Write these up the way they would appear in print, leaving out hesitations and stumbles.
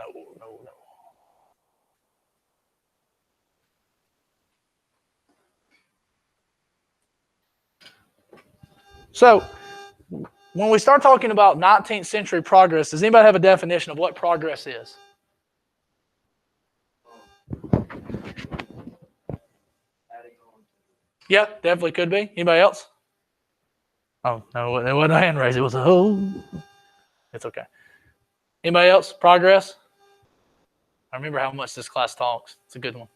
No. So when we start talking about 19th century progress, does anybody have a definition of what progress is? Yeah, definitely could be. Anybody else? Oh, no, it wasn't a hand raise. It was a It's okay. Anybody else? Progress? I remember how much this class talks. It's a good one.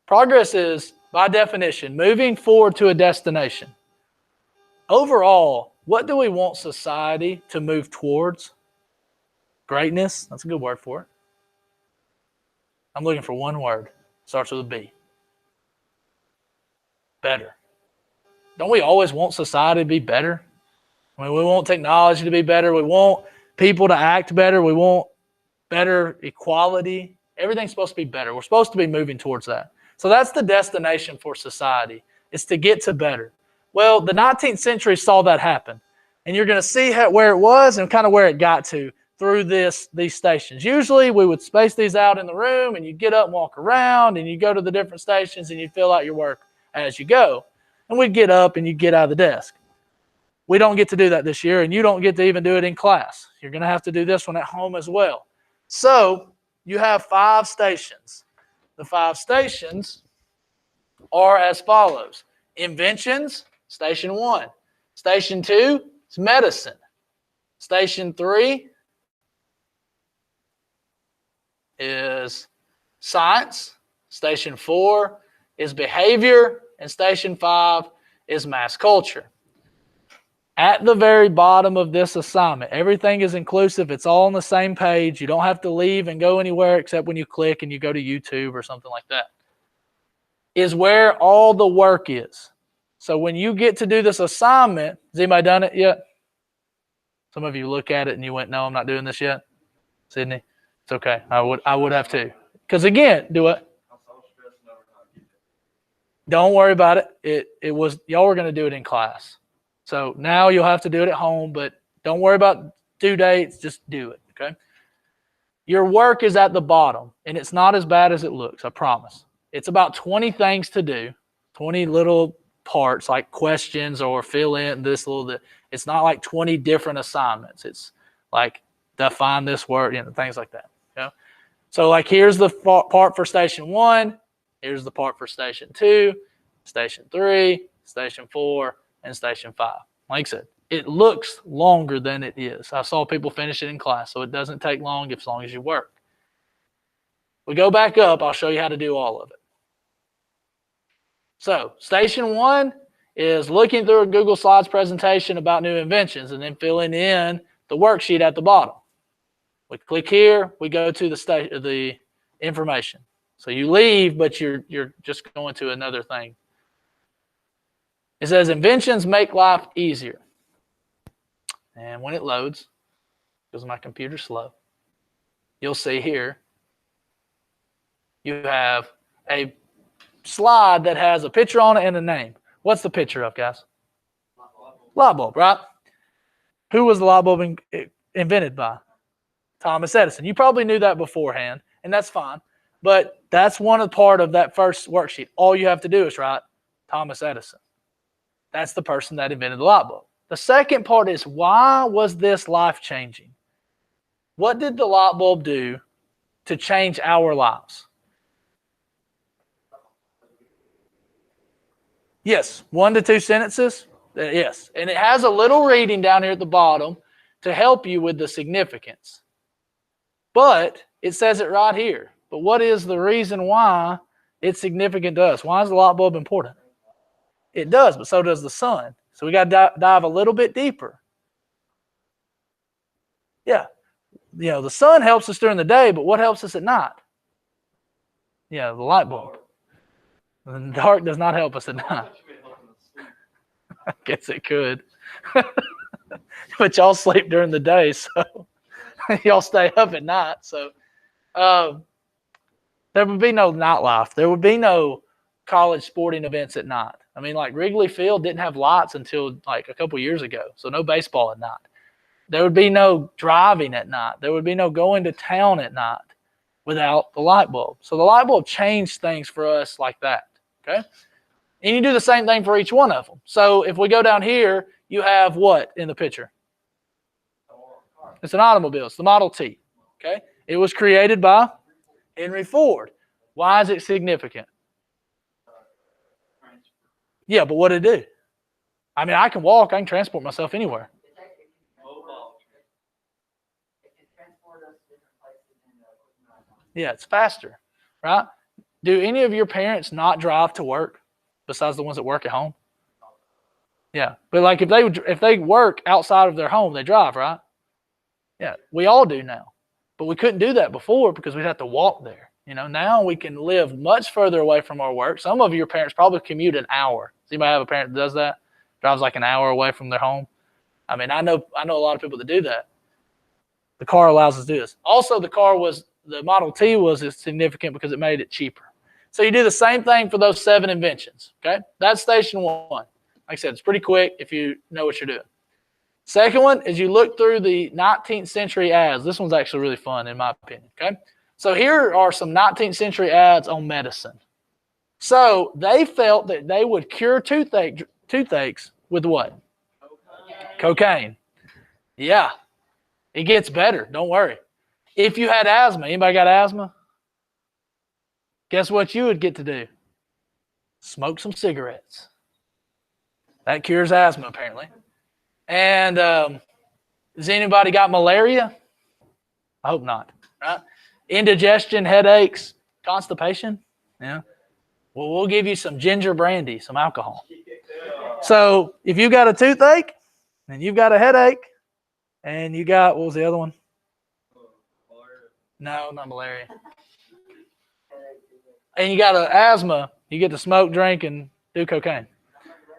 Progress is, by definition, moving forward to a destination. Overall, what do we want society to move towards? Greatness. That's a good word for it. I'm looking for one word. Starts with a B. Better. Don't we always want society to be better? I mean, we want technology to be better. We want people to act better. We want better equality. Everything's supposed to be better. We're supposed to be moving towards that. So that's the destination for society. It's to get to better. Well, the 19th century saw that happen. And you're going to see where it was and kind of where it got to through these stations. Usually we would space these out in the room and you get up and walk around and you go to the different stations and you fill out your work as you go. And we'd get up and you get out of the desk. We don't get to do that this year, and you don't get to even do it in class. You're going to have to do this one at home as well. So you have 5 stations. The 5 stations are as follows. Inventions, station 1. Station 2 is medicine. Station 3 is science. Station 4 is behavior. And station 5 is mass culture. At the very bottom of this assignment, everything is inclusive. It's all on the same page. You don't have to leave and go anywhere except when you click and you go to YouTube or something like that. Is where all the work is. So when you get to do this assignment, has anybody done it yet? Some of you look at it and you went, no, I'm not doing this yet. Sydney, it's okay. I would have too. Because again, do it. Don't worry about it. It was y'all were going to do it in class. So now you'll have to do it at home, but don't worry about due dates. Just do it, okay? Your work is at the bottom, and it's not as bad as it looks, I promise. It's about 20 things to do, 20 little parts like questions or fill in this little bit. It's not like 20 different assignments. It's like define this word, things like that. Okay? So like here's the part for station 1. Here's the part for station 2, station 3, station 4, and station 5. Like I said, it looks longer than it is. I saw people finish it in class, so it doesn't take long as long as you work. We go back up, I'll show you how to do all of it. So station 1 is looking through a Google Slides presentation about new inventions and then filling in the worksheet at the bottom. We click here, we go to the information. So you leave, but you're just going to another thing. It says inventions make life easier. And when it loads, because my computer's slow, you'll see here you have a slide that has a picture on it and a name. What's the picture of, guys? Light bulb, right? Who was the light bulb invented by? Thomas Edison. You probably knew that beforehand, and that's fine. But that's one part of that first worksheet. All you have to do is write Thomas Edison. That's the person that invented the light bulb. The second part is, why was this life-changing? What did the light bulb do to change our lives? Yes, 1 to 2 sentences. Yes, and it has a little reading down here at the bottom to help you with the significance. But it says it right here. But what is the reason why it's significant to us? Why is the light bulb important? It does, but so does the sun. So we got to dive a little bit deeper. Yeah. The sun helps us during the day, but what helps us at night? Yeah, the light bulb. The dark does not help us at night. I guess it could. But y'all sleep during the day, so y'all stay up at night. So there would be no nightlife. There would be no college sporting events at night. I mean, like Wrigley Field didn't have lights until like a couple years ago, so no baseball at night. There would be no driving at night. There would be no going to town at night without the light bulb. So the light bulb changed things for us like that, okay? And you do the same thing for each one of them. So if we go down here, you have what in the picture? It's an automobile. It's the Model T, okay? It was created by Henry Ford. Why is it significant? Yeah, but what did it do? I mean, I can walk. I can transport myself anywhere. Yeah, it's faster, right? Do any of your parents not drive to work besides the ones that work at home? Yeah, but like if they work outside of their home, they drive, right? Yeah, we all do now. But we couldn't do that before because we'd have to walk there. Now we can live much further away from our work. Some of your parents probably commute an hour. Does anybody have a parent that does that? Drives like an hour away from their home? I mean, I know a lot of people that do that. The car allows us to do this. Also, the Model T was significant because it made it cheaper. So you do the same thing for those 7 inventions, okay? That's station 1. Like I said, it's pretty quick if you know what you're doing. Second one is you look through the 19th century ads. This one's actually really fun in my opinion, okay? So here are some 19th century ads on medicine. So they felt that they would cure toothaches with what? Cocaine. Yeah. It gets better. Don't worry. If you had asthma, anybody got asthma? Guess what you would get to do? Smoke some cigarettes. That cures asthma, apparently. And has anybody got malaria? I hope not. Right? Indigestion, headaches, constipation. Yeah. Well, we'll give you some ginger brandy, some alcohol. So if you got a toothache, and you've got a headache, and you got, what was the other one? No, not malaria. And you got an asthma, you get to smoke, drink, and do cocaine.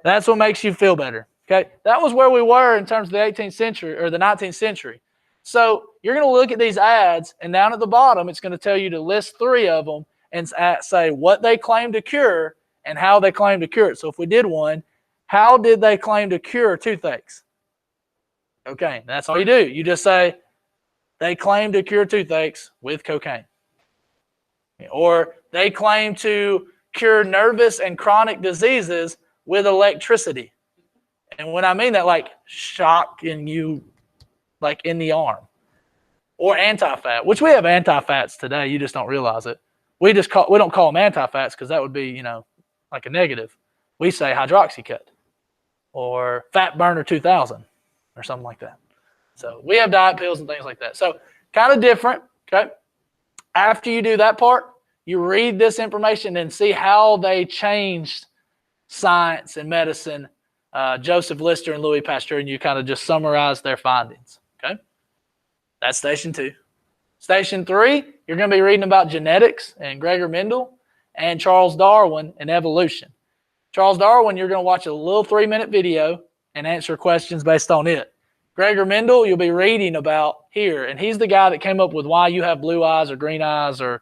That's what makes you feel better. Okay, that was where we were in terms of the 18th century or the 19th century. So you're going to look at these ads, and down at the bottom, it's going to tell you to list 3 of them and say what they claim to cure and how they claim to cure it. So if we did one, how did they claim to cure toothaches? Okay, that's all you do. You just say they claim to cure toothaches with cocaine. Or they claim to cure nervous and chronic diseases with electricity. And when I mean that, like shocking you, like in the arm. Or anti-fat, which we have anti-fats today. You just don't realize it. We don't call them anti-fats because that would be, like a negative. We say hydroxycut or fat burner 2000 or something like that. So we have diet pills and things like that. So kind of different, okay? After you do that part, you read this information and see how they changed science and medicine, Joseph Lister and Louis Pasteur, and you kind of just summarize their findings, okay? That's station 2. Station 3, you're going to be reading about genetics and Gregor Mendel and Charles Darwin and evolution. Charles Darwin, you're going to watch a little 3-minute video and answer questions based on it. Gregor Mendel, you'll be reading about here, and he's the guy that came up with why you have blue eyes or green eyes or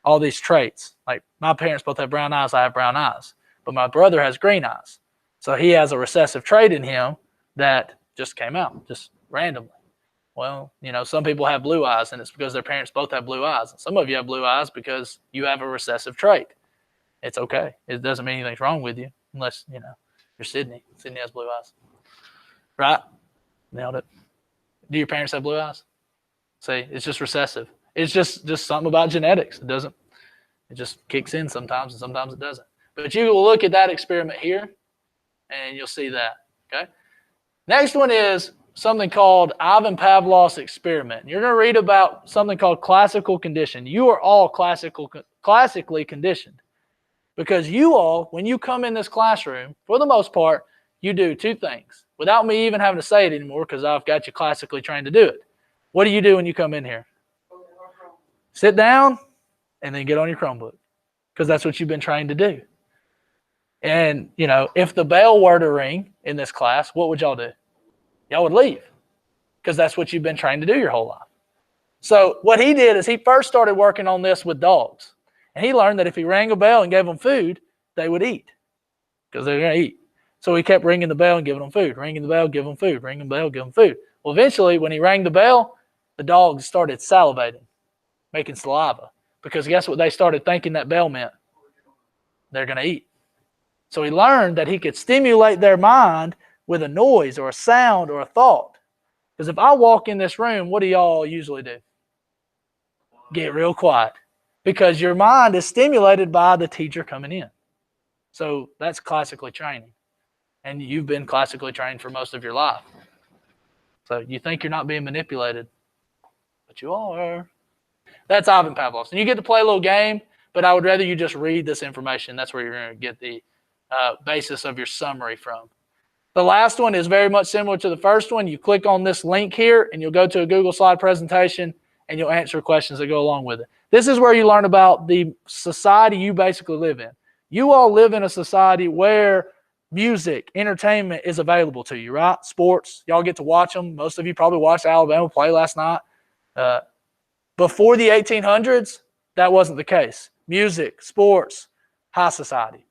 all these traits. Like my parents both have brown eyes, I have brown eyes, but my brother has green eyes. So he has a recessive trait in him that just came out, just randomly. Well, some people have blue eyes, and it's because their parents both have blue eyes. Some of you have blue eyes because you have a recessive trait. It's okay. It doesn't mean anything's wrong with you unless, you're Sydney. Sydney has blue eyes. Right? Nailed it. Do your parents have blue eyes? See, it's just recessive. It's just something about genetics. It just kicks in sometimes and sometimes it doesn't. But you will look at that experiment here and you'll see that, okay? Next one is something called Ivan Pavlov's experiment. You're going to read about something called classical condition. You are all classically conditioned because you all, when you come in this classroom, for the most part, you do 2 things without me even having to say it anymore because I've got you classically trained to do it. What do you do when you come in here? Sit down and then get on your Chromebook because that's what you've been trained to do. And, if the bell were to ring in this class, what would y'all do? Y'all would leave because that's what you've been trained to do your whole life. So what he did is he first started working on this with dogs. And he learned that if he rang a bell and gave them food, they would eat because they're going to eat. So he kept ringing the bell and giving them food, ringing the bell, giving them food, ringing the bell, giving them food. Well, eventually, when he rang the bell, the dogs started salivating, making saliva. Because guess what they started thinking that bell meant? They're going to eat. So he learned that he could stimulate their mind with a noise or a sound or a thought. Because if I walk in this room, what do y'all usually do? Get real quiet. Because your mind is stimulated by the teacher coming in. So that's classically training. And you've been classically trained for most of your life. So you think you're not being manipulated, but you are. That's Ivan Pavlov's. And you get to play a little game, but I would rather you just read this information. That's where you're going to get the basis of your summary from. The last one is very much similar to the first one. You click on this link here, and you'll go to a Google slide presentation, and you'll answer questions that go along with it. This is where you learn about the society you basically live in. You all live in a society where music, entertainment is available to you, right? Sports, y'all get to watch them. Most of you probably watched Alabama play last night. Before the 1800s, that wasn't the case. Music, sports, high society.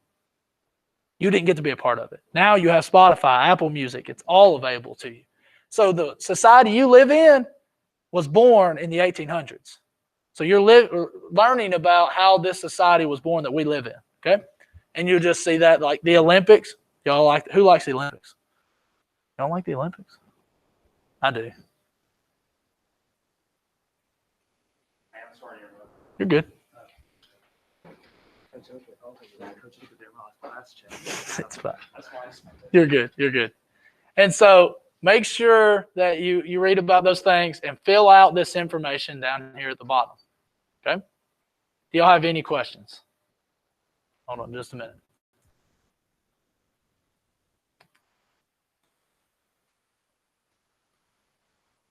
You didn't get to be a part of it. Now you have Spotify, Apple Music. It's all available to you. So the society you live in was born in the 1800s. So you're learning about how this society was born that we live in, okay? And you'll just see that, like the Olympics. Y'all like, who likes the Olympics? Y'all like the Olympics? I do. You're good. It's fine. You're good. You're good. And so make sure that you read about those things and fill out this information down here at the bottom. Okay? Do y'all have any questions? Hold on just a minute.